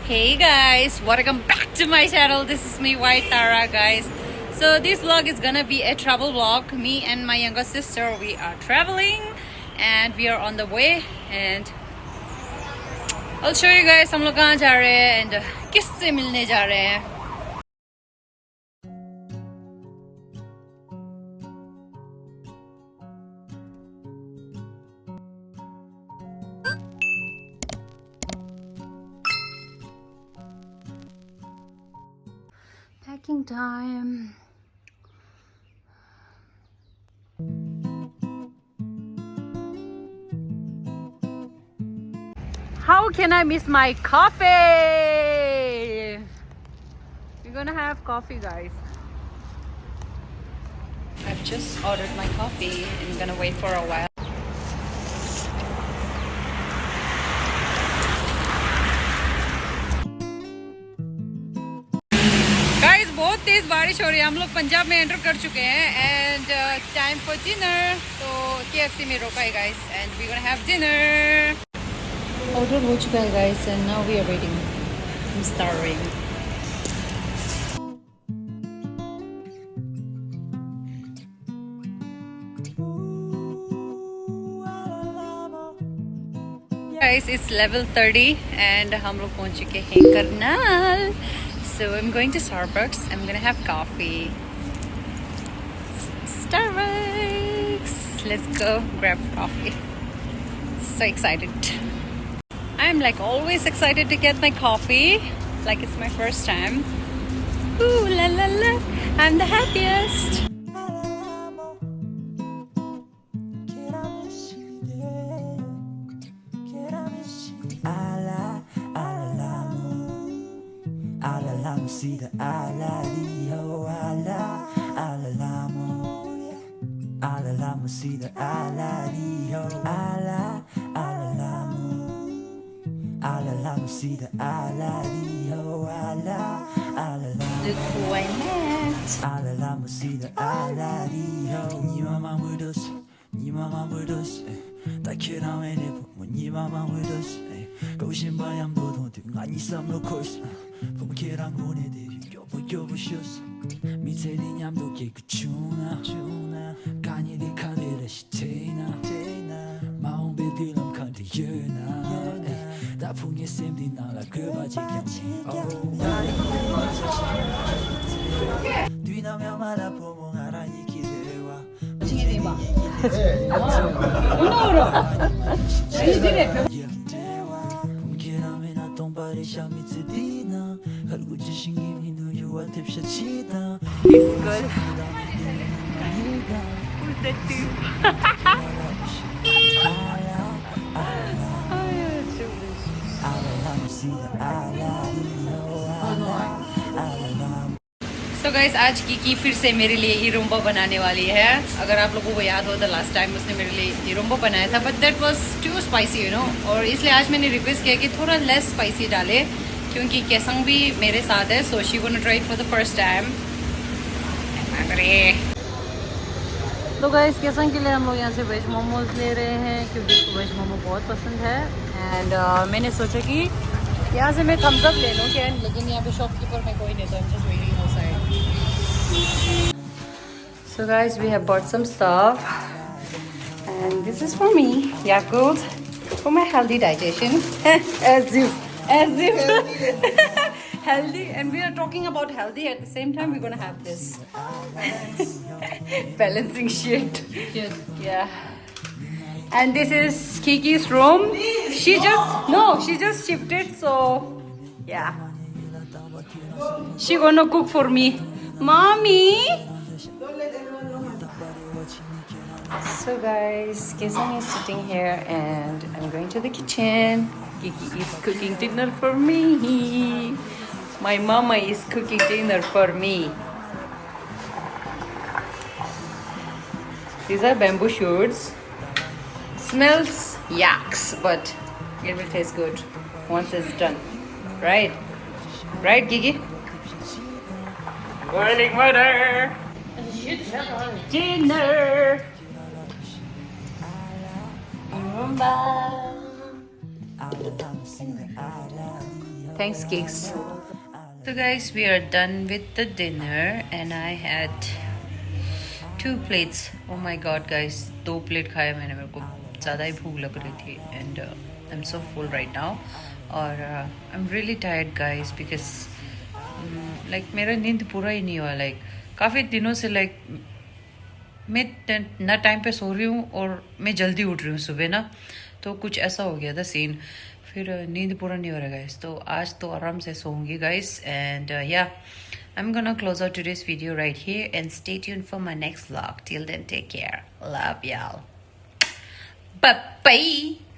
Hey guys, welcome back to my channel. This is me, White Tara, guys. So this vlog is gonna be a travel vlog. Me and my younger sister, we are traveling and we are on the way, and I'll show you guys हम लोग कहाँ जा रहे हैं and किससे मिलने जा रहे हैं. Packing time. How can I miss my coffee? We're gonna have coffee, guys. I've just ordered my coffee and I'm gonna wait for a while. Guys, बहुत तेज बारिश हो रही है. हम लोग पंजाब में एंटर कर चुके हैं and time for dinner. तो KFC में रोका है, guys, and we're gonna have dinner. Order हो चुका है, guys, and now we are waiting. I'm starving. Guys, it's level 30 and हम लोग पहुंच चुके हैं Karnal. So I'm going to Starbucks. I'm gonna have coffee. Starbucks. Let's go grab coffee. So excited. I'm like always excited to get my coffee. Like it's my first time. Ooh la la la. I'm the happiest. See the alalio, alalamo, alalamo, see the alalio, alalamo, alalamo, see the alalio, alalamo. Look who I met. Alalamo, see the alalio. Ni mama with us, ni mama with us. Da kira me ne po, ni mama with us. Go shin bayam do do do, ngani sam lo course. Pumke랑 보내들이 여보여보셔서 미세리 냠도 깨끗추나 간이리 카드라 시테나 마음배들람 칸데 예나 나풍의 쌤디 나라 그바지 경미 뒤나면 말아 보몽하라 이 기대와 pumke랑 똥발이 샤미츠디나 할구지 신김이 누유와 탭샤치다 It's good. Who's that dude? So guys, आज Kiki फिर से मेरे लिए इरुम्बा बनाने वाली है. अगर आप लोगों को याद हो तो लास्ट टाइम उसने मेरे लिए इरुम्बा बनाया था, but that was too spicy you know. और इसलिए आज मैंने रिक्वेस्ट किया कि थोड़ा लेस स्पाइसी डाले, क्योंकि केसंग भी मेरे साथ है. So she gonna try for the first time. तो गाइस, केसंग के लिए हम लोग यहाँ से वेज मोमोज ले रहे हैं, क्योंकि उसको वेज मोमो बहुत पसंद है. एंड मैंने सोचा कि यहाँ से मैं थम्स अप ले लूँ, लेकिन यहाँ पे शॉपकीपर में कोई नहीं, तो I'm just waiting outside. So guys, we have bought some stuff, and this is for me, Yakult, for my healthy digestion. as if healthy, and we are talking about healthy at the same time. We're gonna have this balancing shit. Yeah. And this is Kiki's room. She just shifted, so yeah. She gonna cook for me. Mommy. So guys, Kesang is sitting here and I'm going to the kitchen. Kiki is cooking dinner for me. My mama is cooking dinner for me. These are bamboo shoots. Smells yaks, but it will taste good once it's done. Right? Right, Gigi? Boiling water. Dinner. Rumba. Thanks, cakes. So guys, we are done with the dinner and I had 2 plates. Oh my god guys, 2 plate खाया मैंने, मेरे को ज़्यादा ही भूख लग रही थी and I'm so full right now और I'm really tired guys because like मेरा नींद पूरा ही नहीं हुआ, like काफ़ी दिनों से like मैं ना टाइम पे सो रही हूँ और मैं जल्दी उठ रही हूँ सुबह ना, तो कुछ ऐसा हो गया था सीन, फिर नींद पूरा नहीं हो रहा गाइस, तो आज तो आराम से सोऊंगी गाइस एंड या I'm gonna close out today's video right here and stay tuned for my next vlog. Till then, take care. Love y'all. Bye bye.